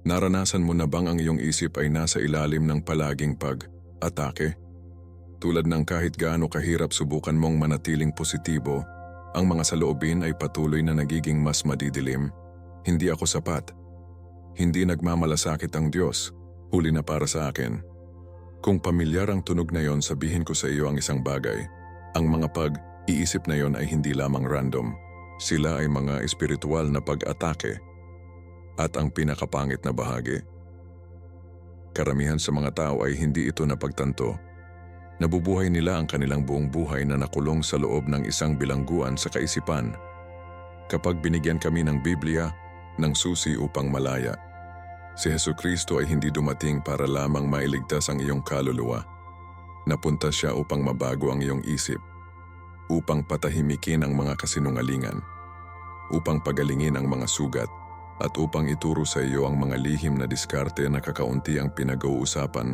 Naranasan mo na bang ang iyong isip ay nasa ilalim ng palaging pag-atake? Tulad ng kahit gaano kahirap subukan mong manatiling positibo, ang mga saloobin ay patuloy na nagiging mas madidilim. Hindi ako sapat. Hindi nagmamalasakit ang Diyos. Huli na para sa akin. Kung pamilyar ang tunog na yon, sabihin ko sa iyo ang isang bagay. Ang mga pag-iisip na yon ay hindi lamang random. Sila ay mga espiritual na pag-atake. At ang pinakapangit na bahagi, karamihan sa mga tao ay hindi ito napagtanto. Nabubuhay nila ang kanilang buong buhay na nakulong sa loob ng isang bilangguan sa kaisipan. Kapag binigyan kami ng Biblia, ng susi upang malaya, si Jesucristo ay hindi dumating para lamang mailigtas ang iyong kaluluwa. Napunta siya upang mabago ang iyong isip, upang patahimikin ang mga kasinungalingan, upang pagalingin ang mga sugat, at upang ituro sa iyo ang mga lihim na diskarte na kakaunti ang pinag-uusapan,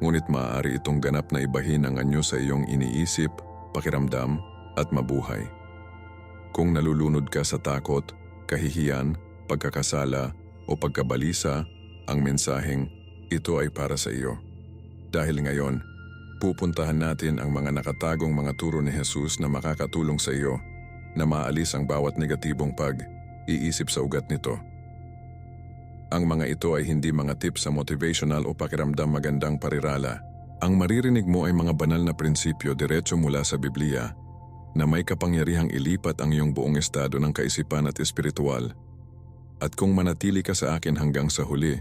ngunit maaari itong ganap na ibahin ang anyo sa iyong iniisip, pakiramdam, at mabuhay. Kung nalulunod ka sa takot, kahihiyan, pagkakasala, o pagkabalisa, ang mensaheng ito ay para sa iyo. Dahil ngayon, pupuntahan natin ang mga nakatagong mga turo ni Jesus na makakatulong sa iyo na maalis ang bawat negatibong pag-iisip sa ugat nito. Ang mga ito ay hindi mga tips sa motivational o pakiramdam magandang parirala. Ang maririnig mo ay mga banal na prinsipyo diretso mula sa Biblia na may kapangyarihang ilipat ang iyong buong estado ng kaisipan at espiritual. At kung manatili ka sa akin hanggang sa huli,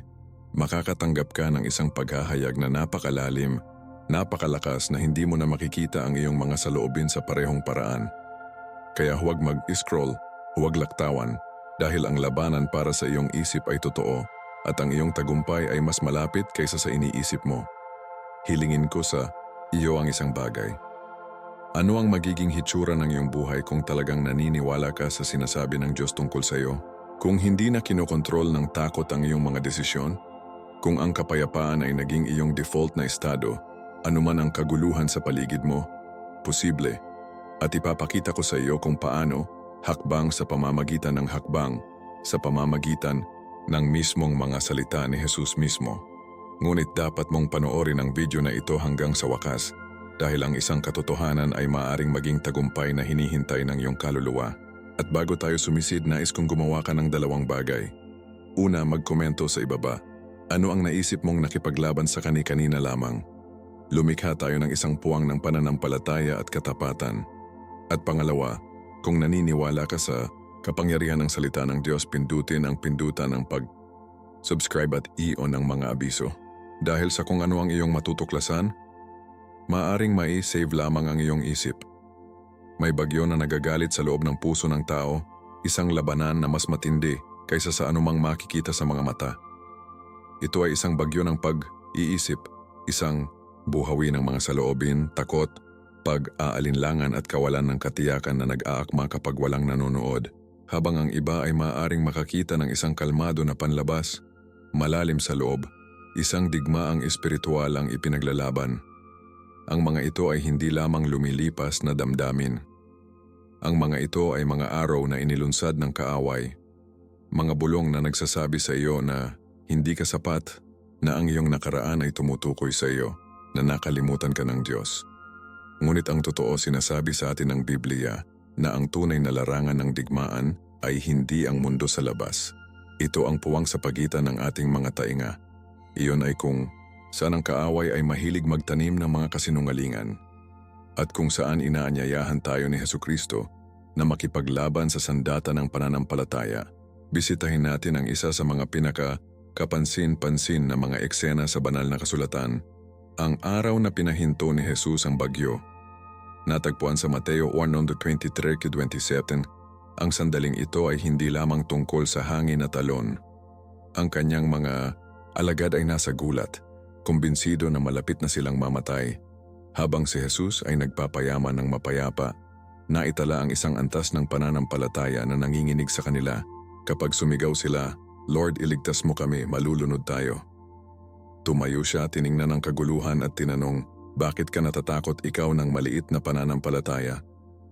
makakatanggap ka ng isang paghahayag na napakalalim, napakalakas na hindi mo na makikita ang iyong mga saloobin sa parehong paraan. Kaya huwag mag-scroll, huwag laktawan, dahil ang labanan para sa iyong isip ay totoo at ang iyong tagumpay ay mas malapit kaysa sa iniisip mo. Hilingin ko sa iyo ang isang bagay. Ano ang magiging hitsura ng iyong buhay kung talagang naniniwala ka sa sinasabi ng Diyos tungkol sa iyo? Kung hindi na kinokontrol ng takot ang iyong mga desisyon? Kung ang kapayapaan ay naging iyong default na estado, anuman ang kaguluhan sa paligid mo? Posible. At ipapakita ko sa iyo kung paano, hakbang sa pamamagitan ng hakbang, sa pamamagitan ng mismong mga salita ni Jesus mismo. Ngunit dapat mong panoorin ang video na ito hanggang sa wakas dahil ang isang katotohanan ay maaaring maging tagumpay na hinihintay ng iyong kaluluwa. At bago tayo sumisid, nais kong gumawa ka ng dalawang bagay. Una, magkomento sa ibaba. Ano ang naisip mong nakipaglaban sa kani-kanina lamang? Lumikha tayo ng isang puwang ng pananampalataya at katapatan. At pangalawa, kung naniniwala ka sa kapangyarihan ng salita ng Diyos, pindutin ang pindutan ng pag-subscribe at i-on ang mga abiso. Dahil sa kung ano ang iyong matutuklasan, maaring mai-save lamang ang iyong isip. May bagyo na nagagalit sa loob ng puso ng tao, isang labanan na mas matindi kaysa sa anumang makikita sa mga mata. Ito ay isang bagyo ng pag-iisip, isang buhawi ng mga saloobin, takot, pag-aalinlangan at kawalan ng katiyakan na nag-aakma kapag walang nanonood, habang ang iba ay maaaring makakita ng isang kalmado na panlabas, malalim sa loob, isang digmaang espiritual ang ipinaglalaban. Ang mga ito ay hindi lamang lumilipas na damdamin. Ang mga ito ay mga araw na inilunsad ng kaaway, mga bulong na nagsasabi sa iyo na hindi ka sapat, na ang iyong nakaraan ay tumutukoy sa iyo, na nakalimutan ka ng Diyos. Ngunit ang totoo, sinasabi sa atin ng Biblia na ang tunay na larangan ng digmaan ay hindi ang mundo sa labas. Ito ang puwang sa pagitan ng ating mga tainga. Iyon ay kung saan ang kaaway ay mahilig magtanim ng mga kasinungalingan at kung saan inaanyayahan tayo ni Jesucristo na makipaglaban sa sandata ng pananampalataya. Bisitahin natin ang isa sa mga pinaka-kapansin-pansin na mga eksena sa banal na kasulatan, ang araw na pinahinto ni Jesus ang bagyo. Natagpuan sa Mateo 1:23-27, ang sandaling ito ay hindi lamang tungkol sa hangin at alon. Ang kanyang mga alagad ay nasa gulat, kumbinsido na malapit na silang mamatay, habang si Jesus ay nagpapayaman ng mapayapa. Naitala ang isang antas ng pananampalataya na nanginginig sa kanila kapag sumigaw sila, "Lord, iligtas mo kami, malulunod tayo." Tumayo siya, tiningnan ang kaguluhan at tinanong, "Bakit ka natatakot, ikaw ng maliit na pananampalataya?"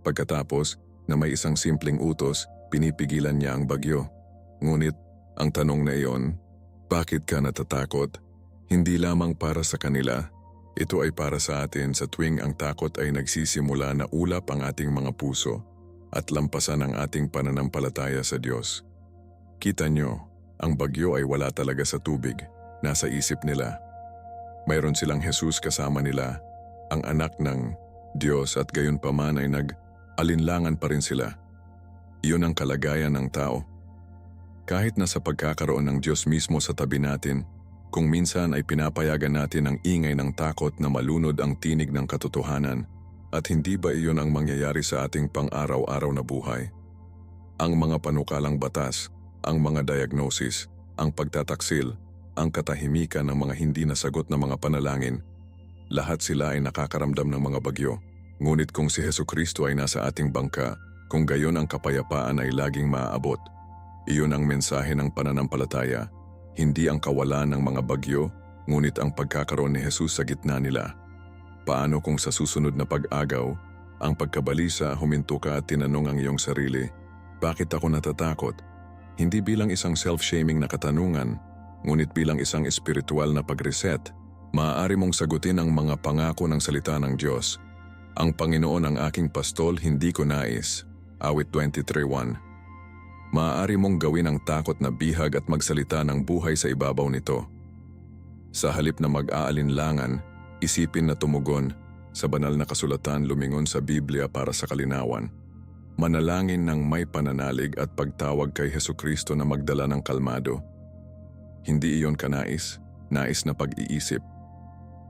Pagkatapos na may isang simpleng utos, pinipigilan niya ang bagyo. Ngunit ang tanong na iyon, Bakit ka natatakot? Hindi lamang para sa kanila. Ito ay para sa atin sa tuwing ang takot ay nagsisimula na ulap ang ating mga puso at lampasan ang ating pananampalataya sa Diyos. Kita nyo, ang bagyo ay wala talaga sa tubig, nasa isip nila. Mayroon silang Jesus kasama nila, ang anak ng Diyos at gayon pa man ay nag-alinlangan pa rin sila. Iyon ang kalagayan ng tao. Kahit na sa pagkakaroon ng Diyos mismo sa tabi natin, kung minsan ay pinapayagan natin ang ingay ng takot na malunod ang tinig ng katotohanan, at hindi ba iyon ang mangyayari sa ating pang-araw-araw na buhay? Ang mga panukalang batas, ang mga diagnosis, ang pagtataksil, ang katahimikan ng mga hindi nasagot na mga panalangin, lahat sila ay nakakaramdam ng mga bagyo. Ngunit kung si Hesukristo ay nasa ating bangka, kung gayon ang kapayapaan ay laging maaabot. Iyon ang mensahe ng pananampalataya. Hindi ang kawalan ng mga bagyo, ngunit ang pagkakaroon ni Jesus sa gitna nila. Paano kung sa susunod na pag-agaw, ang pagkabalisa huminto ka at tinanong ang iyong sarili, bakit ako natatakot? Hindi bilang isang self-shaming na katanungan, ngunit bilang isang espiritual na pag-reset, maaari mong sagutin ang mga pangako ng salita ng Diyos. Ang Panginoon ang aking pastol, hindi ko nais. Awit 23:1. Maaari mong gawin ang takot na bihag at magsalita ng buhay sa ibabaw nito. Sa halip na mag-aalinlangan, isipin na tumugon, sa banal na kasulatan lumingon sa Biblia para sa kalinawan. Manalangin ng may pananalig at pagtawag kay Hesukristo na magdala ng kalmado. Hindi iyon kanais, nais na pag-iisip.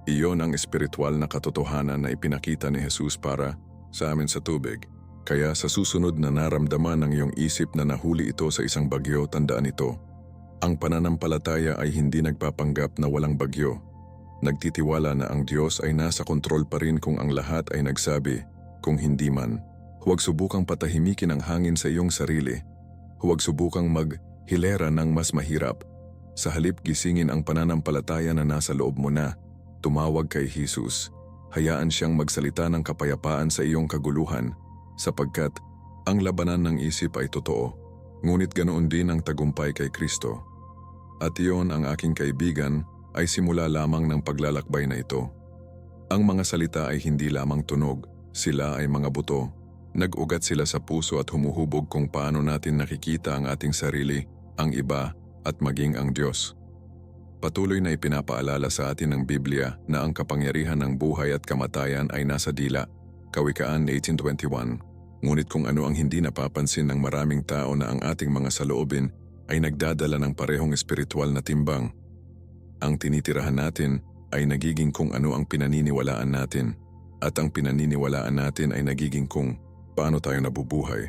Iyon ang espiritual na katotohanan na ipinakita ni Jesus para sa amin sa tubig. Kaya sa susunod na naramdaman ng iyong isip na nahuli ito sa isang bagyo, tandaan ito. Ang pananampalataya ay hindi nagpapanggap na walang bagyo. Nagtitiwala na ang Diyos ay nasa kontrol pa rin kung ang lahat ay nagsabi, kung hindi man. Huwag subukang patahimikin ang hangin sa iyong sarili. Huwag subukang maghilera ng mas mahirap. Sa halip gisingin ang pananampalataya na nasa loob mo na. Tumawag kay Jesus. Hayaan siyang magsalita ng kapayapaan sa iyong kaguluhan. Sapagkat ang labanan ng isip ay totoo, ngunit ganoon din ang tagumpay kay Kristo. At iyon ang aking kaibigan ay simula lamang ng paglalakbay na ito. Ang mga salita ay hindi lamang tunog, sila ay mga buto. Nag-ugat sila sa puso at humuhubog kung paano natin nakikita ang ating sarili, ang iba at maging ang Diyos. Patuloy na ipinapaalala sa atin ng Biblia na ang kapangyarihan ng buhay at kamatayan ay nasa dila. Kawikaan 18:21. Ngunit kung ano ang hindi napapansin ng maraming tao na ang ating mga saloobin ay nagdadala ng parehong espiritual na timbang. Ang tinitirahan natin ay nagiging kung ano ang pinaniniwalaan natin, at ang pinaniniwalaan natin ay nagiging kung paano tayo nabubuhay.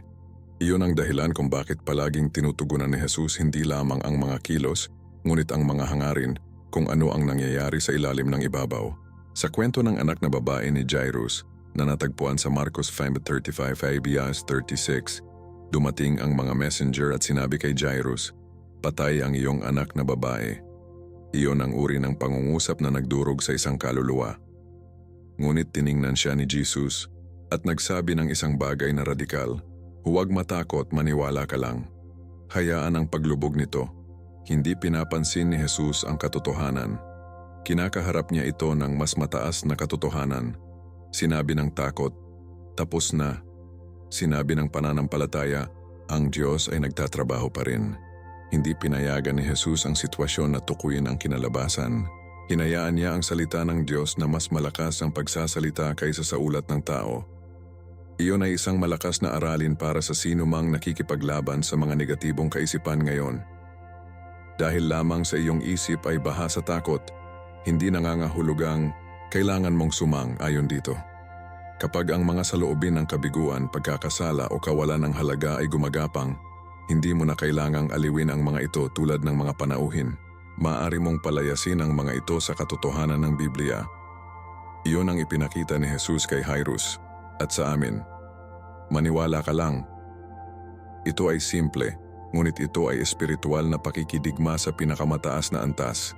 Iyon ang dahilan kung bakit palaging tinutugunan ni Jesus hindi lamang ang mga kilos, ngunit ang mga hangarin kung ano ang nangyayari sa ilalim ng ibabaw. Sa kwento ng anak na babae ni Jairus, na natagpuan sa Marcos 5:35-36, dumating ang mga messenger at sinabi kay Jairus, patay ang iyong anak na babae. Iyon ang uri ng pangungusap na nagdurog sa isang kaluluwa. Ngunit tiningnan siya ni Jesus at nagsabi ng isang bagay na radikal, huwag matakot, maniwala ka lang. Hayaan ang paglubog nito. Hindi pinapansin ni Jesus ang katotohanan. Kinakaharap niya ito ng mas mataas na katotohanan. Sinabi ng takot, tapos na. Sinabi ng pananampalataya, ang Diyos ay nagtatrabaho pa rin. Hindi pinayagan ni Jesus ang sitwasyon na tukuyin ang kinalabasan. Hinayaan niya ang salita ng Diyos na mas malakas ang pagsasalita kaysa sa ulat ng tao. Iyon ay isang malakas na aralin para sa sino mang nakikipaglaban sa mga negatibong kaisipan ngayon. Dahil lamang sa iyong isip ay baha sa takot, hindi nangangahulugang kailangan mong sumang-ayon dito. Kapag ang mga saloobin ng kabiguan, pagkakasala o kawalan ng halaga ay gumagapang, hindi mo na kailangang aliwin ang mga ito tulad ng mga panauhin. Maaari mong palayasin ang mga ito sa katotohanan ng Biblia. Iyon ang ipinakita ni Jesus kay Jairus at sa amin. Maniwala ka lang. Ito ay simple, ngunit ito ay espiritual na pakikidigma sa pinakamataas na antas.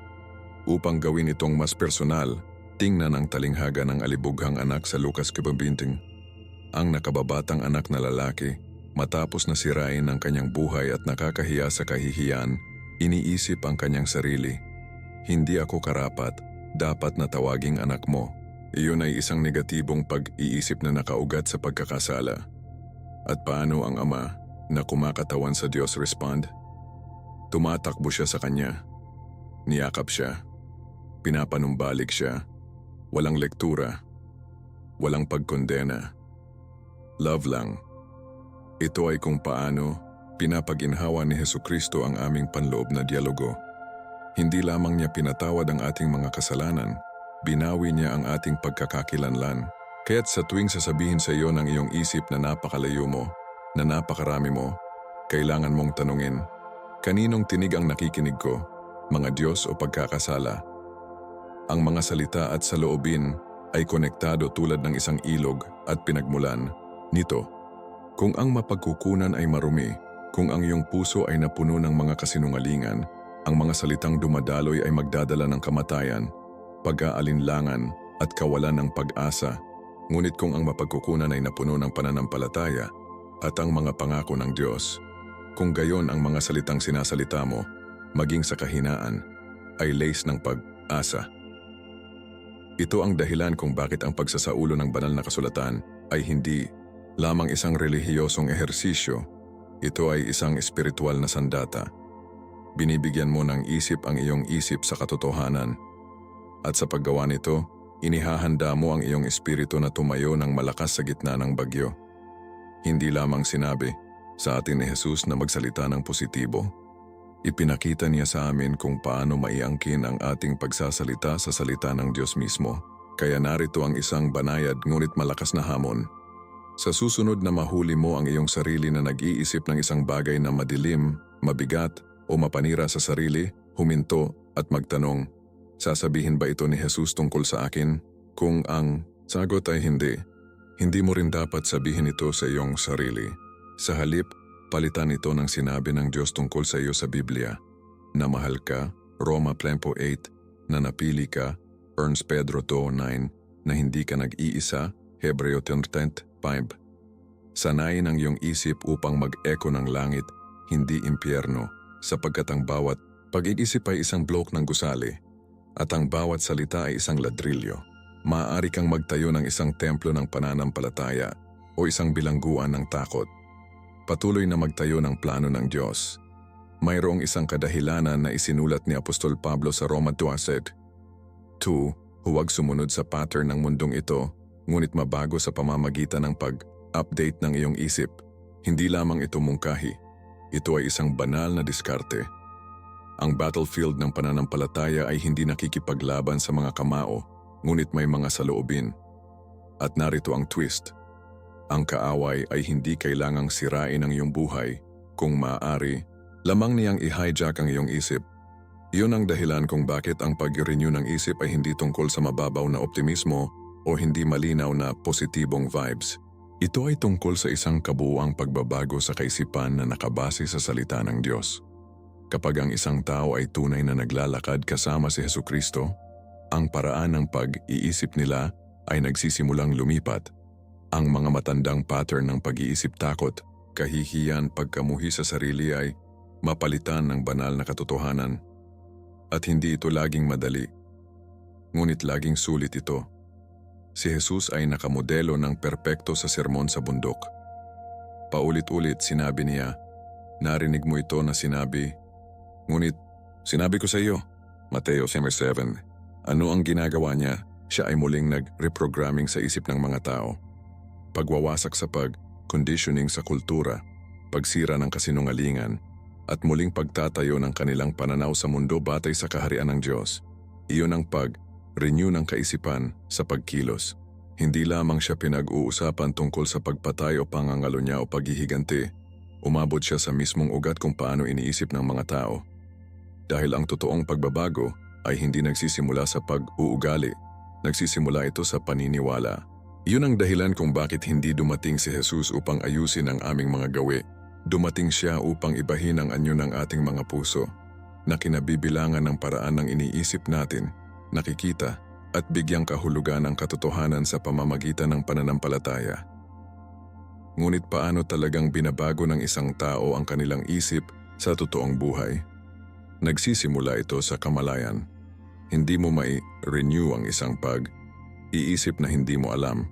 Upang gawin itong mas personal, tingnan ang talinghaga ng alibughang anak sa Lucas 15. Ang nakababatang anak na lalaki, matapos na sirain ang kanyang buhay at nakakahiya sa kahihiyan, Iniisip ang kanyang sarili. Hindi ako karapat, dapat na tawaging anak mo. Iyon ay isang negatibong pag-iisip na nakaugat sa pagkakasala. At paano ang ama na kumakatawan sa Diyos respond? Tumatakbo siya sa kanya. Niyakap siya. Pinapanumbalik siya. Walang lektura. Walang pagkondena. Love lang. Ito ay kung paano pinapaginhawa ni Hesukristo ang aming panloob na dialogo. Hindi lamang niya pinatawad ang ating mga kasalanan, binawi niya ang ating pagkakakilanlan. Kaya't sa tuwing sasabihin sa iyo ng iyong isip na napakalayo mo, na napakarami mo, kailangan mong tanungin, kaninong tinig ang nakikinig ko, mga Diyos o pagkakasala? Ang mga salita at saloobin ay konektado tulad ng isang ilog at pinagmulan nito. Kung ang mapagkukunan ay marumi, kung ang iyong puso ay napuno ng mga kasinungalingan, ang mga salitang dumadaloy ay magdadala ng kamatayan, pag-aalinlangan at kawalan ng pag-asa. Ngunit kung ang mapagkukunan ay napuno ng pananampalataya at ang mga pangako ng Diyos, kung gayon ang mga salitang sinasalita mo, maging sa kahinaan, ay lace ng pag-asa. Ito ang dahilan kung bakit ang pagsasaulo ng banal na kasulatan ay hindi lamang isang relihiyosong ehersisyo. Ito ay isang espiritual na sandata. Binibigyan mo ng isip ang iyong isip sa katotohanan. At sa paggawa nito, inihahanda mo ang iyong espiritu na tumayo ng malakas sa gitna ng bagyo. Hindi lamang sinabi sa atin ni Jesus na magsalita ng positibo. Ipinakita niya sa amin kung paano maiangkin ang ating pagsasalita sa salita ng Diyos mismo. Kaya narito ang isang banayad ngunit malakas na hamon. Sa susunod na mahuli mo ang iyong sarili na nag-iisip ng isang bagay na madilim, mabigat o mapanira sa sarili, huminto at magtanong, sasabihin ba ito ni Jesus tungkol sa akin? Kung ang sagot ay hindi, hindi mo rin dapat sabihin ito sa iyong sarili. Sa halip, palitan ito ng sinabi ng Diyos tungkol sa iyo sa Biblia, na mahal ka, Roma 8, na napili ka, 1 Pedro 2:9, na hindi ka nag-iisa, Hebreo 10:5. Sanayin ang iyong isip upang mag-echo ng langit, hindi impyerno, sapagkat ang bawat pag-iisip ay isang blok ng gusali, at ang bawat salita ay isang ladrilyo. Maaari kang magtayo ng isang templo ng pananampalataya o isang bilangguan ng takot. Patuloy na magtayo ng plano ng Diyos. Mayroong isang kadahilanan na isinulat ni Apostol Pablo sa Roma 2:2, huwag sumunod sa pattern ng mundong ito, ngunit mabago sa pamamagitan ng pag-update ng iyong isip. Hindi lamang ito mungkahi, ito ay isang banal na diskarte. Ang battlefield ng pananampalataya ay hindi nakikipaglaban sa mga kamao, ngunit may mga saloobin. At narito ang twist. Ang kaaway ay hindi kailangang sirain ang iyong buhay. Kung maaari, lamang niyang i-hijack ang iyong isip. Iyon ang dahilan kung bakit ang pag-renew ng isip ay hindi tungkol sa mababaw na optimismo o hindi malinaw na positibong vibes. Ito ay tungkol sa isang kabuuang pagbabago sa kaisipan na nakabase sa salita ng Diyos. Kapag ang isang tao ay tunay na naglalakad kasama si Hesukristo, ang paraan ng pag-iisip nila ay nagsisimulang lumipat. Ang mga matandang pattern ng pag-iisip takot, kahihiyan, pagkamuhi sa sarili ay mapalitan ng banal na katotohanan. At hindi ito laging madali, ngunit laging sulit ito. Si Jesus ay nakamodelo ng perpekto sa sermon sa bundok. Paulit-ulit sinabi niya, narinig mo ito na sinabi, ngunit sinabi ko sa iyo, Mateo 7. Ano ang ginagawa niya? Siya ay muling nag-reprogramming sa isip ng mga tao. Pagwawasak sa pag-conditioning sa kultura, pagsira ng kasinungalingan, at muling pagtatayo ng kanilang pananaw sa mundo batay sa kaharian ng Diyos. Iyon ang pag-renew ng kaisipan sa pagkilos. Hindi lamang siya pinag-uusapan tungkol sa pagpatay o pangangalo niya o paghihiganti. Umabot siya sa mismong ugat kung paano iniisip ng mga tao. Dahil ang totoong pagbabago ay hindi nagsisimula sa pag-uugali. Nagsisimula ito sa paniniwala. Iyon ang dahilan kung bakit hindi dumating si Jesus upang ayusin ang aming mga gawi. Dumating siya upang ibahin ang anyo ng ating mga puso, na kinabibilangan ng paraan ng iniisip natin, nakikita, at bigyang kahulugan ang katotohanan sa pamamagitan ng pananampalataya. Ngunit paano talagang binabago ng isang tao ang kanilang isip sa totoong buhay? Nagsisimula ito sa kamalayan. Hindi mo mai-renew ang isang pag-iisip na hindi mo alam.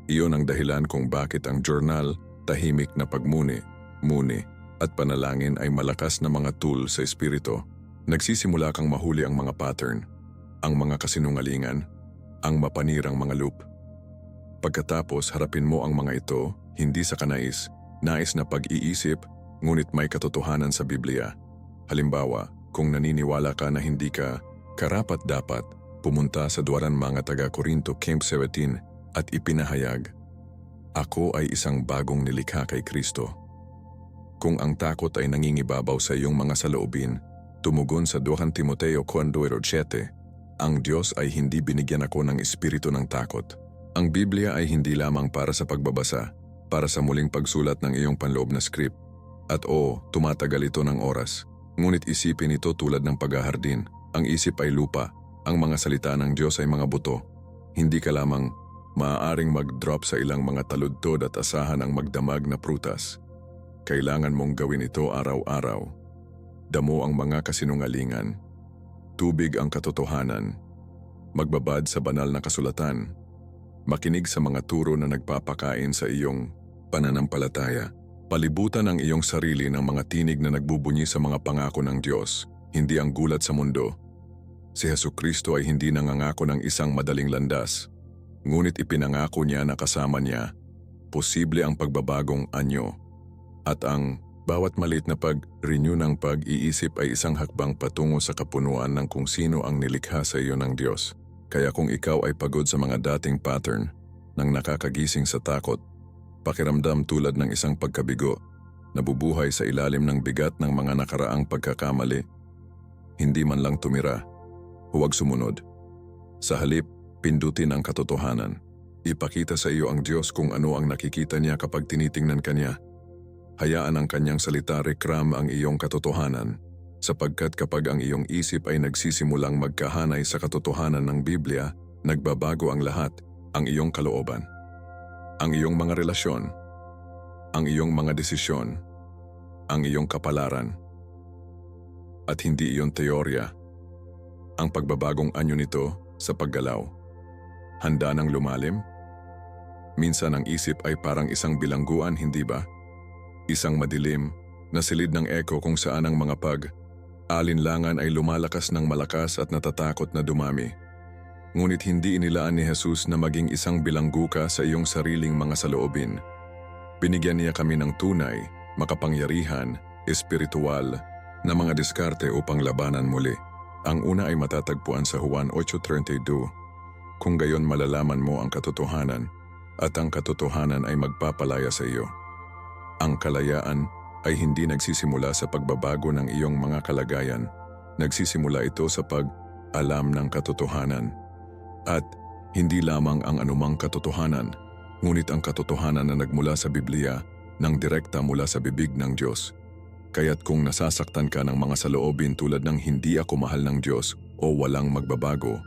Iyon ang dahilan kung bakit ang journal, tahimik na pagmuni, at panalangin ay malakas na mga tool sa espiritu. Nagsisimula kang mahuli ang mga pattern, ang mga kasinungalingan, ang mapanirang mga loop. Pagkatapos harapin mo ang mga ito, hindi sa nais na pag-iisip, ngunit may katotohanan sa Biblia. Halimbawa, kung naniniwala ka na hindi ka karapat-dapat, pumunta sa Duwaran mga taga-Korinto Camp 17 at ipinahayag, "Ako ay isang bagong nilikha kay Kristo." Kung ang takot ay nangingibabaw sa iyong mga saloobin, tumugon sa 2 Timoteo 4:7, ang Diyos ay hindi binigyan ako ng espiritu ng takot. Ang Biblia ay hindi lamang para sa pagbabasa, para sa muling pagsulat ng iyong panloob na script. At tumatagal ito ng oras. Ngunit isipin ito tulad ng paghahardin. Ang isip ay lupa, ang mga salita ng Diyos ay mga buto. Hindi ka lamang maaaring mag-drop sa ilang mga taludtod at asahan ang magdamag na prutas. Kailangan mong gawin ito araw-araw. Damo ang mga kasinungalingan. Tubig ang katotohanan. Magbabad sa banal na kasulatan. Makinig sa mga turo na nagpapakain sa iyong pananampalataya. Palibutan ang iyong sarili ng mga tinig na nagbubunyi sa mga pangako ng Diyos, hindi ang gulat sa mundo. Si Hesukristo ay hindi nangangako ng isang madaling landas. Ngunit ipinangako niya na kasama niya, posible ang pagbabagong anyo. At ang bawat maliit na pag-renew ng pag-iisip ay isang hakbang patungo sa kapunuan ng kung sino ang nilikha sa iyo ng Diyos. Kaya kung ikaw ay pagod sa mga dating pattern ng nakakagising sa takot, pakiramdam tulad ng isang pagkabigo, nabubuhay sa ilalim ng bigat ng mga nakaraang pagkakamali, hindi man lang tumira, huwag sumunod. Sa halip, pindutin ang katotohanan. Ipakita sa iyo ang Diyos kung ano ang nakikita niya kapag tinitingnan ka niya. Hayaan ang kanyang salita rekram ang iyong katotohanan, sapagkat kapag ang iyong isip ay nagsisimulang magkahanay sa katotohanan ng Biblia, nagbabago ang lahat, ang iyong kalooban, ang iyong mga relasyon, ang iyong mga desisyon, ang iyong kapalaran. At hindi iyon teorya. Ang pagbabagong anyo nito sa paggalaw. Handa ng lumalim? Minsan ang isip ay parang isang bilangguan, hindi ba? Isang madilim na silid ng eko kung saan ang mga alinlangan ay lumalakas ng malakas at natatakot na dumami. Ngunit hindi inilaan ni Jesus na maging isang bilanggo ka sa iyong sariling mga saloobin. Binigyan niya kami ng tunay, makapangyarihan, espiritual na mga diskarte upang labanan muli. Ang una ay matatagpuan sa Juan 8:32. Kung gayon malalaman mo ang katotohanan at ang katotohanan ay magpapalaya sa iyo. Ang kalayaan ay hindi nagsisimula sa pagbabago ng iyong mga kalagayan. Nagsisimula ito sa pag-alam ng katotohanan. At hindi lamang ang anumang katotohanan, ngunit ang katotohanan na nagmula sa Biblia nang direkta mula sa bibig ng Diyos. Kaya't kung nasasaktan ka ng mga saloobin tulad ng hindi ako mahal ng Diyos o walang magbabago,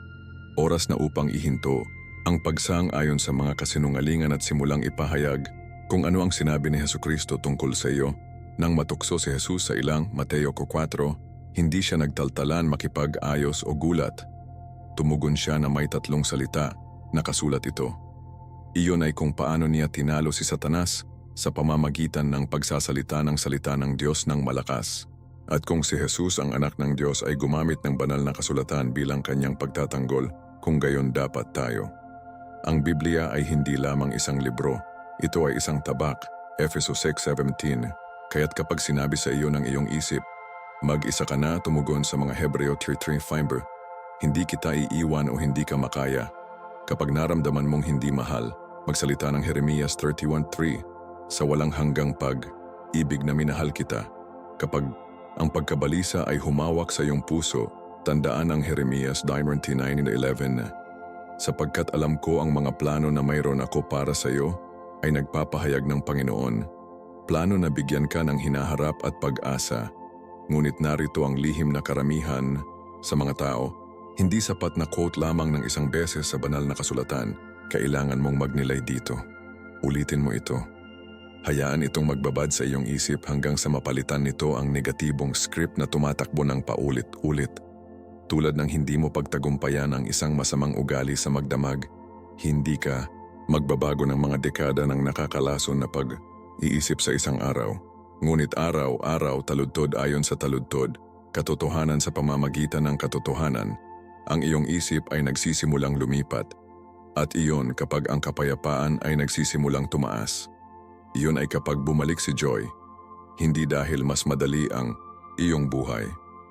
oras na upang ihinto ang pagsang-ayon sa mga kasinungalingan at simulang ipahayag kung ano ang sinabi ni Hesukristo tungkol sa iyo. Nang matukso si Jesus sa ilang Mateo 4, hindi siya nagtaltalan makipag-ayos o gulat. Tumugon siya na may 3 salita, nakasulat ito. Iyon ay kung paano niya tinalo si Satanas sa pamamagitan ng pagsasalita ng salita ng Diyos ng malakas. At kung si Jesus ang anak ng Diyos ay gumamit ng banal na kasulatan bilang kanyang pagtatanggol, kung gayon dapat tayo. Ang Biblia ay hindi lamang isang libro, ito ay isang tabak, Efeso 6:17. Kaya't kapag sinabi sa iyo ng iyong isip, mag-isa ka na, tumugon sa mga Hebreo 3:5, hindi kita iiwan o hindi ka makaya. Kapag naramdaman mong hindi mahal, magsalita ng Jeremias 31:3, sa walang hanggang pag-ibig na minahal kita. Kapag ang pagkabalisa ay humawak sa iyong puso, tandaan ang Jeremias 29:11, sapagkat alam ko ang mga plano na mayroon ako para sa iyo, ay nagpapahayag ng Panginoon. Plano na bigyan ka ng hinaharap at pag-asa. Ngunit narito ang lihim na karamihan sa mga tao. Hindi sapat na quote lamang ng isang beses sa banal na kasulatan. Kailangan mong magnilay dito. Ulitin mo ito. Hayaan itong magbabad sa iyong isip hanggang sa mapalitan nito ang negatibong script na tumatakbo ng paulit-ulit. Tulad ng hindi mo pagtagumpayan ang isang masamang ugali sa magdamag, hindi ka magbabago ng mga dekada ng nakakalason na pag-iisip sa isang araw. Ngunit araw-araw taludtod ayon sa taludtod, katotohanan sa pamamagitan ng katotohanan, ang iyong isip ay nagsisimulang lumipat. At iyon kapag ang kapayapaan ay nagsisimulang tumaas. Iyon ay kapag bumalik si Joy, hindi dahil mas madali ang iyong buhay,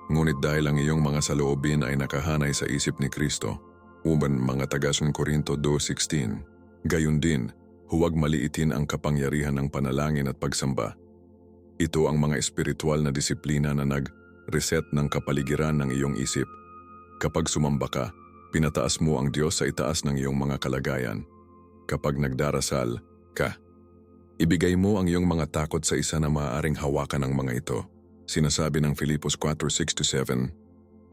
ngunit dahil ang iyong mga saloobin ay nakahanay sa isip ni Kristo. Uban mga taga-1 Corinto 2:16. Gayon din, huwag maliitin ang kapangyarihan ng panalangin at pagsamba. Ito ang mga espiritual na disiplina na nag-reset ng kapaligiran ng iyong isip. Kapag sumamba ka, pinataas mo ang Diyos sa itaas ng iyong mga kalagayan. Kapag nagdarasal ka, ibigay mo ang iyong mga takot sa isa na maaaring hawakan ng mga ito. Sinasabi ng Filipos 4:6-7,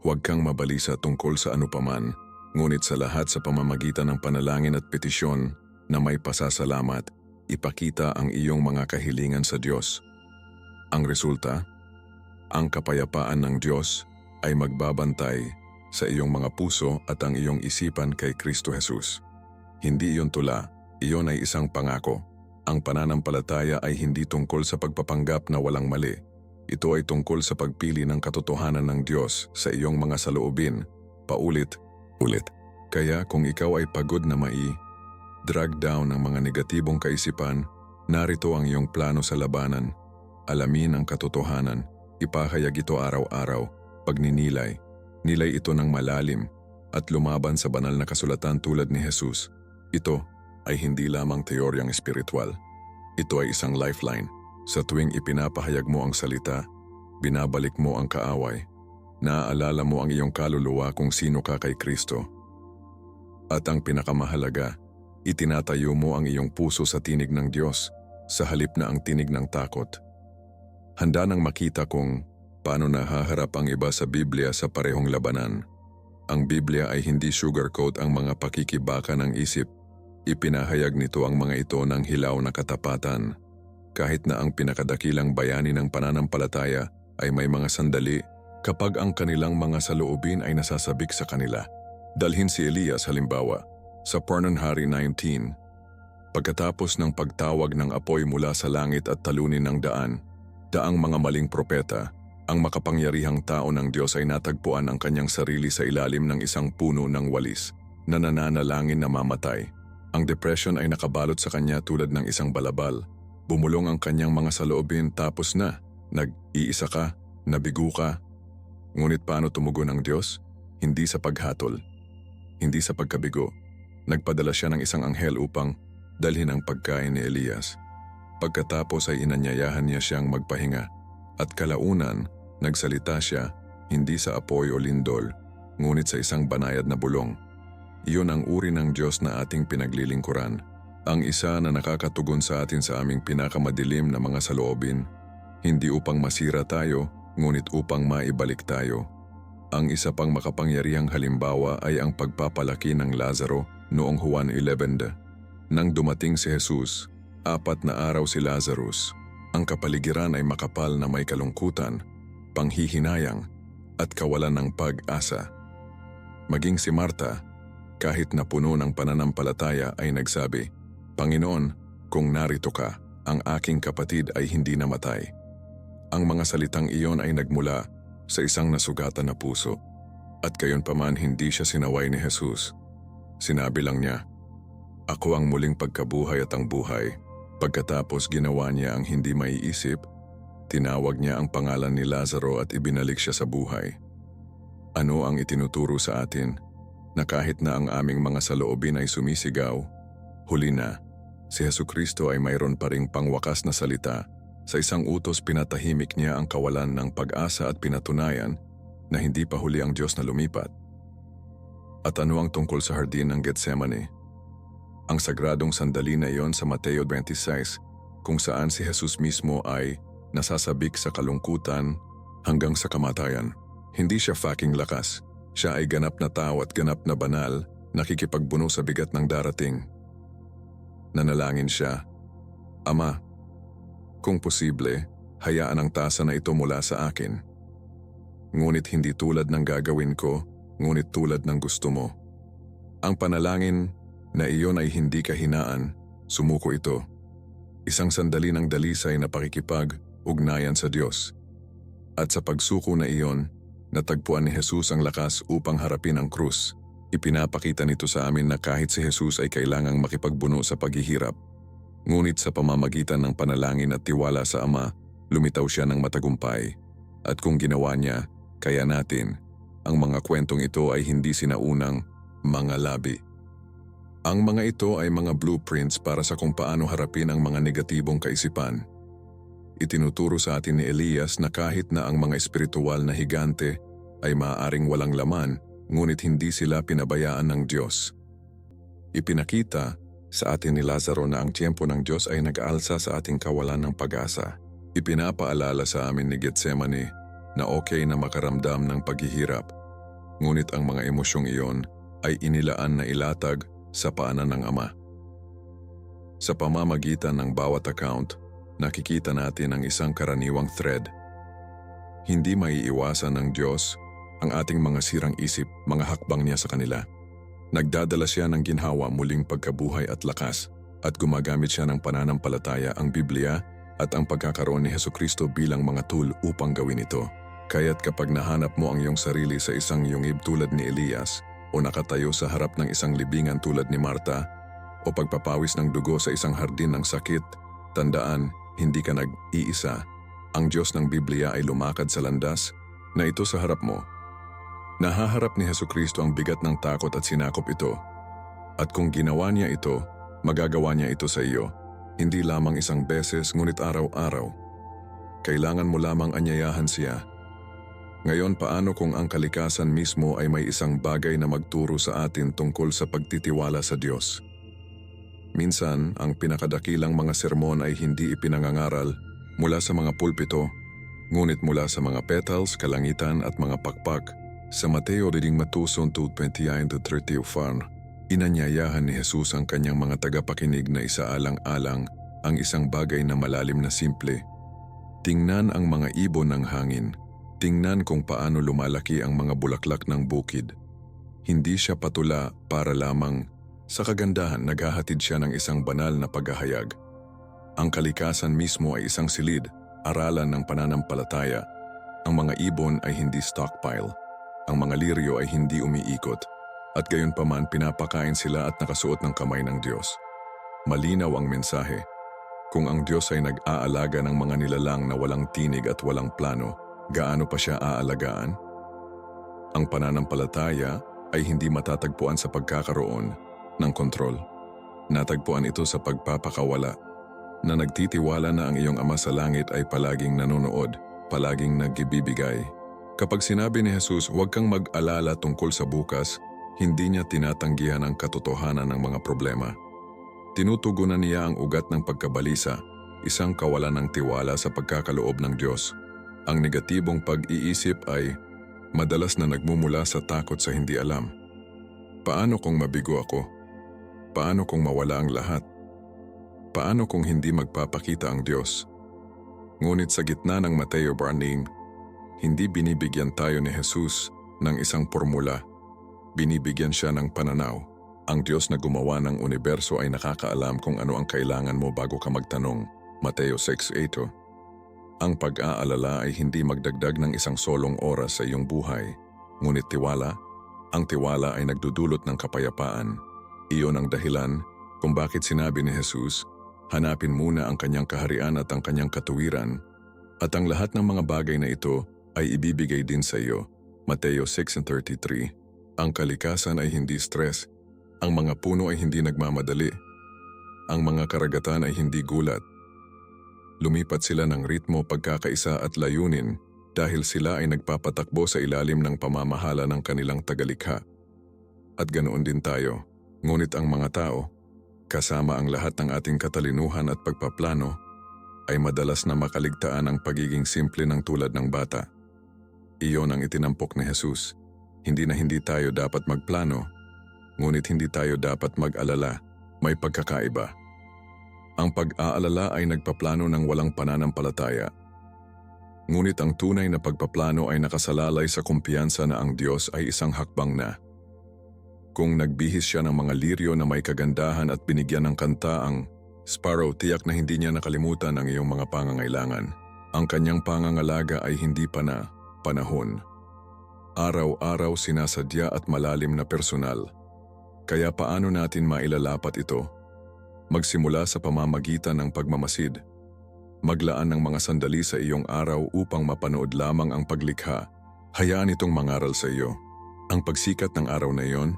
huwag kang mabalisa tungkol sa anupaman, ngunit sa lahat sa pamamagitan ng panalangin at petisyon na may pasasalamat, ipakita ang iyong mga kahilingan sa Diyos. Ang resulta, ang kapayapaan ng Diyos ay magbabantay sa iyong mga puso at ang iyong isipan kay Kristo Jesus. Hindi iyon tula, iyon ay isang pangako. Ang pananampalataya ay hindi tungkol sa pagpapanggap na walang mali. Ito ay tungkol sa pagpili ng katotohanan ng Diyos sa iyong mga saloobin, paulit-ulit. Kaya kung ikaw ay pagod na drag down ng mga negatibong kaisipan, narito ang iyong plano sa labanan. Alamin ang katotohanan, ipahayag ito araw-araw, pagninilay. Nilay ito ng malalim at lumaban sa banal na kasulatan tulad ni Jesus. Ito ay hindi lamang teoryang espiritual. Ito ay isang lifeline. Sa tuwing ipinapahayag mo ang salita, binabalik mo ang kaaway. Naaalala mo ang iyong kaluluwa kung sino ka kay Kristo. At ang pinakamahalaga, itinatayo mo ang iyong puso sa tinig ng Diyos sa halip na ang tinig ng takot. Handa nang makita kung paano nahaharap ang iba sa Biblia sa parehong labanan. Ang Biblia ay hindi sugarcoat ang mga pakikibaka ng isip. Ipinahayag nito ang mga ito ng hilaw na katapatan. Kahit na ang pinakadakilang bayani ng pananampalataya ay may mga sandali kapag ang kanilang mga saloobin ay nasasabik sa kanila. Dalhin si Elias halimbawa sa Pananhari 19. Pagkatapos ng pagtawag ng apoy mula sa langit at talunin ng daang mga maling propeta, ang makapangyarihang tao ng Diyos ay natagpuan ang kanyang sarili sa ilalim ng isang puno ng walis na nananalangin na mamatay. Ang depression ay nakabalot sa kanya tulad ng isang balabal. Bumulong ang kanyang mga saloobin tapos na, nag-iisa ka, nabigo ka. Ngunit paano tumugon ang Diyos? Hindi sa paghatol, hindi sa pagkabigo. Nagpadala siya ng isang anghel upang dalhin ang pagkain ni Elias. Pagkatapos ay inanyayahan niya siyang magpahinga. At kalaunan, nagsalita siya, hindi sa apoy o lindol, ngunit sa isang banayad na bulong. Iyon ang uri ng Diyos na ating pinaglilingkuran. Ang isa na nakakatugon sa atin sa aming pinakamadilim na mga saloobin. Hindi upang masira tayo, ngunit upang maibalik tayo. Ang isa pang makapangyarihang halimbawa ay ang pagpapalaki ng Lazaro noong Juan 11. Nang dumating si Jesus, 4 na araw si Lazarus. Ang kapaligiran ay makapal na may kalungkutan, panghihinayang, at kawalan ng pag-asa. Maging si Marta, kahit na puno ng pananampalataya ay nagsabi, Panginoon, kung narito ka, ang aking kapatid ay hindi namatay. Ang mga salitang iyon ay nagmula sa isang nasugatan na puso. At gayunpaman hindi siya sinaway ni Jesus. Sinabi lang niya, Ako ang muling pagkabuhay at ang buhay. Pagkatapos ginawa niya ang hindi maiisip, tinawag niya ang pangalan ni Lazaro at ibinalik siya sa buhay. Ano ang itinuturo sa atin? Na kahit na ang aming mga saloobin ay sumisigaw, huli na, si Jesucristo ay mayroon pa ring pangwakas na salita. Sa isang utos pinatahimik niya ang kawalan ng pag-asa at pinatunayan na hindi pa huli ang Diyos na lumipat. At ano ang tungkol sa hardin ng Getsemane? Ang sagradong sandali na iyon sa Mateo 26 kung saan si Jesus mismo ay nasasabik sa kalungkutan hanggang sa kamatayan. Hindi siya fucking lakas. Siya ay ganap na tao at ganap na banal, nakikipagbuno sa bigat ng darating. Nanalangin siya, Ama, Kung posible, hayaan ang tasa na ito mula sa akin. Ngunit hindi tulad ng gagawin ko, ngunit tulad ng gusto mo. Ang panalangin na iyon ay hindi kahinaan, sumuko ito. Isang sandali ng dalisay na pakikipag-ugnayan sa Diyos. At sa pagsuko na iyon, natagpuan ni Jesus ang lakas upang harapin ang krus. Ipinapakita nito sa amin na kahit si Jesus ay kailangang makipagbuno sa paghihirap. Ngunit sa pamamagitan ng panalangin at tiwala sa Ama, lumitaw siya ng matagumpay. At kung ginawa niya, kaya natin. Ang mga kwentong ito ay hindi sinaunang mga labi. Ang mga ito ay mga blueprints para sa kung paano harapin ang mga negatibong kaisipan. Itinuturo sa atin ni Elias na kahit na ang mga espiritual na higante ay maaaring walang laman, ngunit hindi sila pinabayaan ng Diyos. Ipinakita sa atin ni Lazaro na ang tiyempo ng Diyos ay nag-aalsa sa ating kawalan ng pag-asa. Ipinapaalala sa amin ni Getsemani na okay na makaramdam ng paghihirap, ngunit ang mga emosyong iyon ay inilaan na ilatag sa paanan ng Ama. Sa pamamagitan ng bawat account, nakikita natin ang isang karaniwang thread. Hindi maiiwasan ng Diyos ang ating mga sirang isip, mga hakbang niya sa kanila. Nagdadala siya ng ginhawa muling pagkabuhay at lakas, at gumagamit siya ng pananampalataya, ang Biblia at ang pagkakaroon ni Hesukristo bilang mga tool upang gawin ito. Kaya't kapag nahanap mo ang iyong sarili sa isang yungib tulad ni Elias, o nakatayo sa harap ng isang libingan tulad ni Marta, o pagpapawis ng dugo sa isang hardin ng sakit, tandaan, hindi ka nag-iisa. Ang Diyos ng Biblia ay lumakad sa landas na ito sa harap mo. Nahaharap ni Hesukristo ang bigat ng takot at sinakop ito. At kung ginawa niya ito, magagawa niya ito sa iyo. Hindi lamang isang beses, ngunit araw-araw. Kailangan mo lamang anyayahan siya. Ngayon, paano kung ang kalikasan mismo ay may isang bagay na magturo sa atin tungkol sa pagtitiwala sa Diyos? Minsan, ang pinakadakilang mga sermon ay hindi ipinangangaral mula sa mga pulpito, ngunit mula sa mga petals, kalangitan at mga pakpak. Sa Mateo 22:29-34, inanyayahan ni Jesus ang kanyang mga tagapakinig na isaalang-alang ang isang bagay na malalim na simple. Tingnan ang mga ibon ng hangin. Tingnan kung paano lumalaki ang mga bulaklak ng bukid. Hindi siya patula para lamang sa kagandahan, naghahatid siya ng isang banal na paghahayag. Ang kalikasan mismo ay isang silid, aralan ng pananampalataya. Ang mga ibon ay hindi stockpile. Ang mga liryo ay hindi umiikot. At gayon paman pinapakain sila at nakasuot ng kamay ng Diyos. Malinaw ang mensahe. Kung ang Diyos ay nag-aalaga ng mga nilalang na walang tinig at walang plano, gaano pa siya aalagaan? Ang pananampalataya ay hindi matatagpuan sa pagkakaroon ng kontrol. Natagpuan ito sa pagpapakawala, na nagtitiwala na ang iyong Ama sa langit ay palaging nanonood, palaging nagbibigay. Kapag sinabi ni Jesus, huwag kang mag-alala tungkol sa bukas, hindi niya tinatanggihan ang katotohanan ng mga problema. Tinutugunan niya ang ugat ng pagkabalisa, isang kawalan ng tiwala sa pagkakaloob ng Diyos. Ang negatibong pag-iisip ay madalas na nagmumula sa takot sa hindi alam. Paano kung mabigo ako? Paano kung mawala ang lahat? Paano kung hindi magpapakita ang Diyos? Ngunit sa gitna ng Mateo Barning, hindi binibigyan tayo ni Jesus ng isang formula. Binibigyan siya ng pananaw. Ang Diyos na gumawa ng universo ay nakakaalam kung ano ang kailangan mo bago ka magtanong. Mateo 6:8. Ang pag-aalala ay hindi magdagdag ng isang solong oras sa iyong buhay. Ngunit tiwala, ang tiwala ay nagdudulot ng kapayapaan. Iyon ang dahilan kung bakit sinabi ni Jesus, hanapin muna ang kanyang kaharian at ang kanyang katuwiran, at ang lahat ng mga bagay na ito ay ibibigay din sa iyo. Mateo 6:33. Ang kalikasan ay hindi stress. Ang mga puno ay hindi nagmamadali. Ang mga karagatan ay hindi gulat. Lumipat sila ng ritmo, pagkakaisa at layunin dahil sila ay nagpapatakbo sa ilalim ng pamamahala ng kanilang tagalikha. At ganoon din tayo. Ngunit ang mga tao, kasama ang lahat ng ating katalinuhan at pagpaplano, ay madalas na makaligtaan ang pagiging simple ng tulad ng bata. Iyon ang itinampok ni Jesus. Hindi na hindi tayo dapat magplano, ngunit hindi tayo dapat mag-alala. May pagkakaiba. Ang pag-aalala ay nagpaplano ng walang pananampalataya. Ngunit ang tunay na pagpaplano ay nakasalalay sa kumpiyansa na ang Diyos ay isang hakbang na. Kung nagbihis siya ng mga liryo na may kagandahan at binigyan ng kanta ang sparrow, tiyak na hindi niya nakalimutan ang iyong mga pangangailangan. Ang kanyang pangangalaga ay hindi pa na panahon. Araw-araw sinasadya at malalim na personal. Kaya paano natin mailalapat ito? Magsimula sa pamamagitan ng pagmamasid. Maglaan ng mga sandali sa iyong araw upang mapanood lamang ang paglikha. Hayaan itong mangaral sa iyo. Ang pagsikat ng araw na iyon,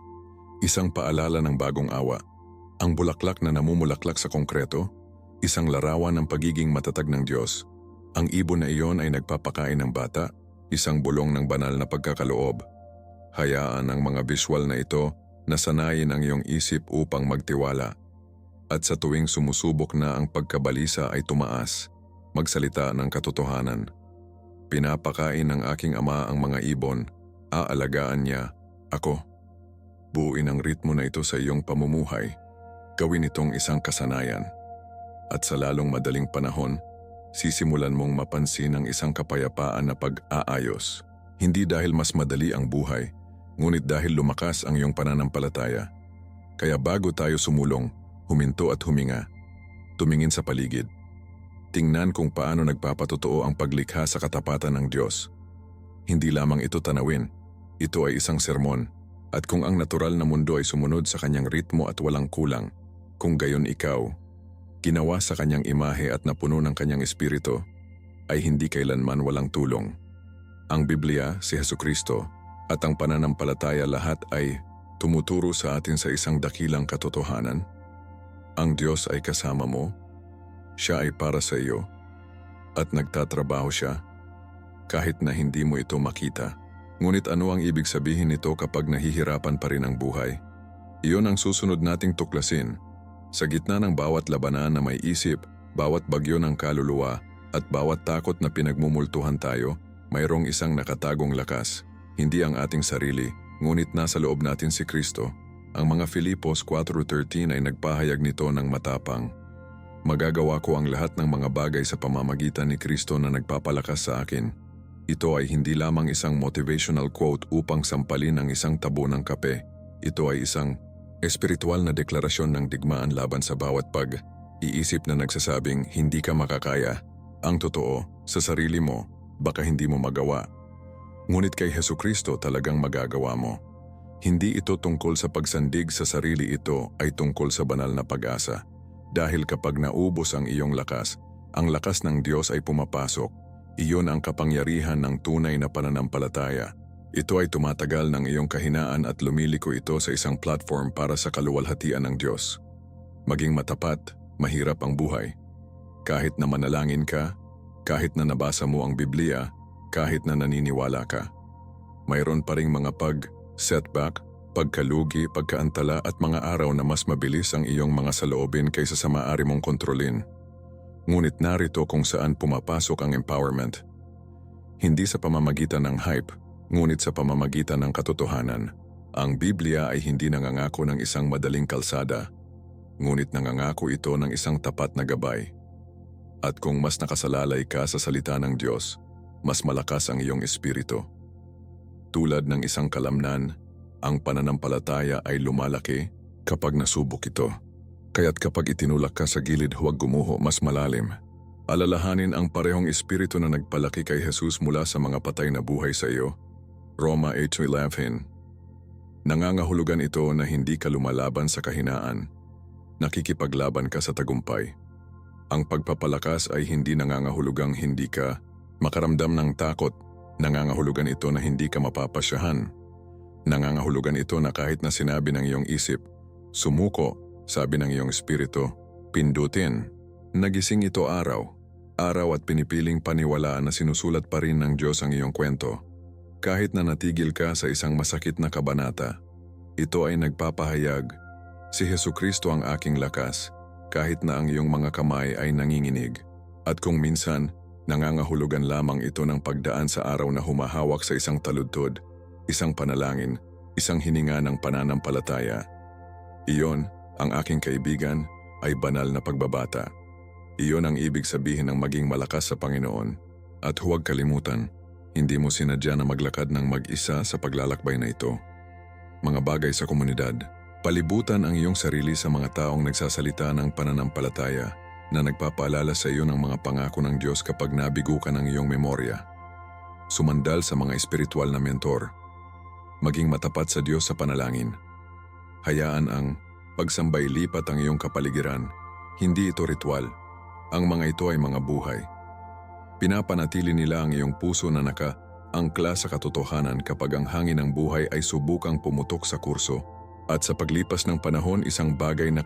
isang paalala ng bagong awa. Ang bulaklak na namumulaklak sa konkreto, isang larawan ng pagiging matatag ng Diyos. Ang ibon na iyon ay nagpapakain ng bata, isang bulong ng banal na pagkakaloob. Hayaan ang mga visual na ito na sanayin ang iyong isip upang magtiwala. At sa tuwing sumusubok na ang pagkabalisa ay tumaas, magsalita ng katotohanan. Pinapakain ng aking ama ang mga ibon, aalagaan niya, ako. Buuin ang ritmo na ito sa iyong pamumuhay. Gawin itong isang kasanayan. At sa lalong madaling panahon, sisimulan mong mapansin ang isang kapayapaan na pag-aayos. Hindi dahil mas madali ang buhay, ngunit dahil lumakas ang iyong pananampalataya. Kaya bago tayo sumulong, huminto at huminga. Tumingin sa paligid. Tingnan kung paano nagpapatotoo ang paglikha sa katapatan ng Diyos. Hindi lamang ito tanawin, ito ay isang sermon. At kung ang natural na mundo ay sumunod sa kanyang ritmo at walang kulang, kung gayon ikaw, ginawa sa kanyang imahe at napuno ng kanyang espiritu, ay hindi kailanman walang tulong. Ang Biblia, si Hesukristo, at ang pananampalataya lahat ay tumuturo sa atin sa isang dakilang katotohanan. Ang Diyos ay kasama mo, siya ay para sa iyo, at nagtatrabaho siya, kahit na hindi mo ito makita. Ngunit ano ang ibig sabihin nito kapag nahihirapan pa rin ang buhay? Iyon ang susunod nating tuklasin. Sa gitna ng bawat labanan na may isip, bawat bagyo ng kaluluwa, at bawat takot na pinagmumultuhan tayo, mayroong isang nakatagong lakas. Hindi ang ating sarili, ngunit nasa loob natin si Kristo. Ang mga Filipos 4:13 ay nagpahayag nito ng matapang. Magagawa ko ang lahat ng mga bagay sa pamamagitan ni Kristo na nagpapalakas sa akin. Ito ay hindi lamang isang motivational quote upang sampalin ang isang tabo ng kape. Ito ay isang espiritual na deklarasyon ng digmaan laban sa bawat pag-iisip na nagsasabing hindi ka makakaya. Ang totoo, sa sarili mo, baka hindi mo magawa. Ngunit kay Hesukristo talagang magagawa mo. Hindi ito tungkol sa pagsandig sa sarili, ito ay tungkol sa banal na pag-asa. Dahil kapag naubos ang iyong lakas, ang lakas ng Diyos ay pumapasok. Iyon ang kapangyarihan ng tunay na pananampalataya. Ito ay tumatagal ng iyong kahinaan at lumiliko ito sa isang platform para sa kaluwalhatian ng Diyos. Maging matapat, mahirap ang buhay. Kahit na manalangin ka, kahit na nabasa mo ang Biblia, kahit na naniniwala ka. Mayroon pa ring mga setback, pagkalugi, pagkaantala at mga araw na mas mabilis ang iyong mga saloobin kaysa sa maaari mong kontrolin. Ngunit narito kung saan pumapasok ang empowerment. Hindi sa pamamagitan ng hype, ngunit sa pamamagitan ng katotohanan. Ang Biblia ay hindi nangangako ng isang madaling kalsada, ngunit nangangako ito ng isang tapat na gabay. At kung mas nakasalalay ka sa salita ng Diyos, mas malakas ang iyong espiritu. Tulad ng isang kalamnan, ang pananampalataya ay lumalaki kapag nasubok ito. Kaya't kapag itinulak ka sa gilid, huwag gumuho, mas malalim. Alalahanin ang parehong espiritu na nagpalaki kay Jesus mula sa mga patay na buhay sa iyo. Roma 8:11. Nangangahulugan ito na hindi ka lumalaban sa kahinaan. Nakikipaglaban ka sa tagumpay. Ang pagpapalakas ay hindi nangangahulugang hindi ka makaramdam ng takot. Nangangahulugan ito na hindi ka mapapasyahan. Nangangahulugan ito na kahit na sinabi ng iyong isip, sumuko, sabi ng iyong espiritu, pindutin. Nagising ito araw at pinipiling paniwalaan na sinusulat pa rin ng Diyos ang iyong kwento. Kahit na natigil ka sa isang masakit na kabanata, ito ay nagpapahayag, si Hesukristo ang aking lakas, kahit na ang iyong mga kamay ay nanginginig. At kung minsan, nangangahulugan lamang ito ng pagdaan sa araw na humahawak sa isang taludtod, isang panalangin, isang hininga ng pananampalataya. Iyon, ang aking kaibigan, ay banal na pagbabata. Iyon ang ibig sabihin ng maging malakas sa Panginoon. At huwag kalimutan, hindi mo sinadya na maglakad ng mag-isa sa paglalakbay na ito. Mga bagay sa komunidad, palibutan ang iyong sarili sa mga taong nagsasalita ng pananampalataya na nagpapaalala sa iyo ng mga pangako ng Diyos kapag nabigo ka ng iyong memorya. Sumandal sa mga espiritual na mentor. Maging matapat sa Diyos sa panalangin. Hayaan ang pagsambay lipat ang iyong kapaligiran. Hindi ito ritual. Ang mga ito ay mga buhay. Pinapanatili nila ang iyong puso na nakaangkla sa katotohanan kapag ang hangin ng buhay ay subukang pumutok sa kurso. At sa paglipas ng panahon, isang bagay na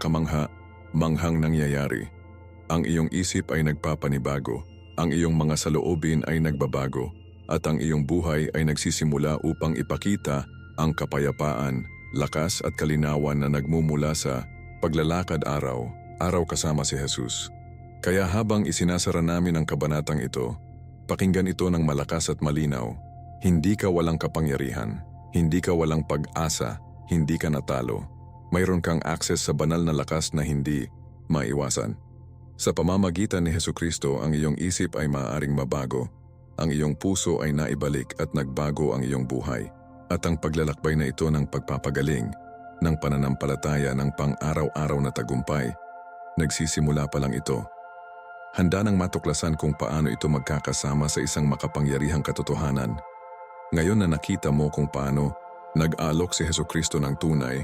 manghang nangyayari. Ang iyong isip ay nagpapanibago, ang iyong mga saloobin ay nagbabago, at ang iyong buhay ay nagsisimula upang ipakita ang kapayapaan, lakas at kalinawan na nagmumula sa paglalakad araw kasama si Jesus. Kaya habang isinasara namin ang kabanatang ito, pakinggan ito ng malakas at malinaw. Hindi ka walang kapangyarihan, hindi ka walang pag-asa, hindi ka natalo. Mayroon kang access sa banal na lakas na hindi maiwasan. Sa pamamagitan ni Hesukristo, ang iyong isip ay maaaring mabago, ang iyong puso ay naibalik at nagbago ang iyong buhay. At ang paglalakbay na ito ng pagpapagaling, ng pananampalataya ng pang-araw-araw na tagumpay, nagsisimula pa lang ito. Handa nang matuklasan kung paano ito magkakasama sa isang makapangyarihang katotohanan. Ngayon na nakita mo kung paano nag-alok si Hesukristo ng tunay,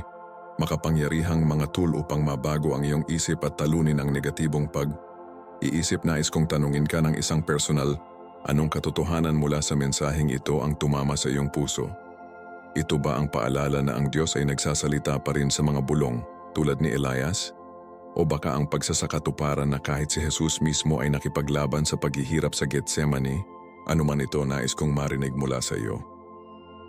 makapangyarihang mga tool upang mabago ang iyong isip at talunin ang negatibong pag-iisip, nais kong tanungin ka ng isang personal, anong katotohanan mula sa mensaheng ito ang tumama sa iyong puso? Ito ba ang paalala na ang Diyos ay nagsasalita pa rin sa mga bulong tulad ni Elias? O baka ang pagsasakatuparan na kahit si Jesus mismo ay nakipaglaban sa paghihirap sa Getsemani? Ano man ito, nais kong marinig mula sa iyo.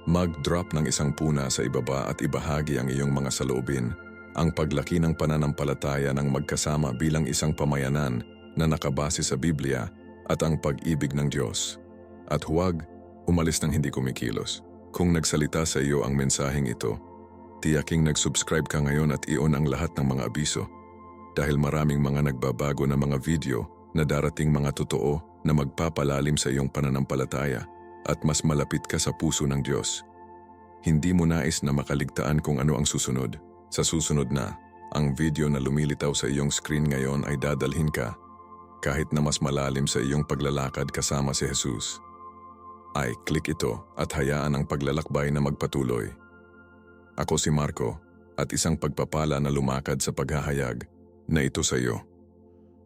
Mag-drop ng isang puna sa ibaba at ibahagi ang iyong mga saloobin, ang paglaki ng pananampalataya ng magkasama bilang isang pamayanan na nakabase sa Biblia at ang pag-ibig ng Diyos. At huwag umalis ng hindi kumikilos. Kung nagsalita sa iyo ang mensaheng ito, tiyaking nag-subscribe ka ngayon at i-on ang lahat ng mga abiso. Dahil maraming mga nagbabago na mga video na darating mga totoo na magpapalalim sa iyong pananampalataya at mas malapit ka sa puso ng Diyos. Hindi mo nais na makaligtaan kung ano ang susunod. Sa susunod na, ang video na lumilitaw sa iyong screen ngayon ay dadalhin ka kahit na mas malalim sa iyong paglalakad kasama si Jesus. Ay click ito at hayaan ang paglalakbay na magpatuloy. Ako si Marco at isang pagpapala na lumakad sa paghahayag na ito sa iyo.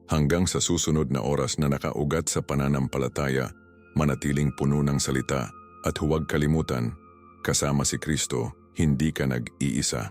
Hanggang sa susunod na oras na nakaugat sa pananampalataya, manatiling puno ng salita at huwag kalimutan, kasama si Kristo, hindi ka nag-iisa.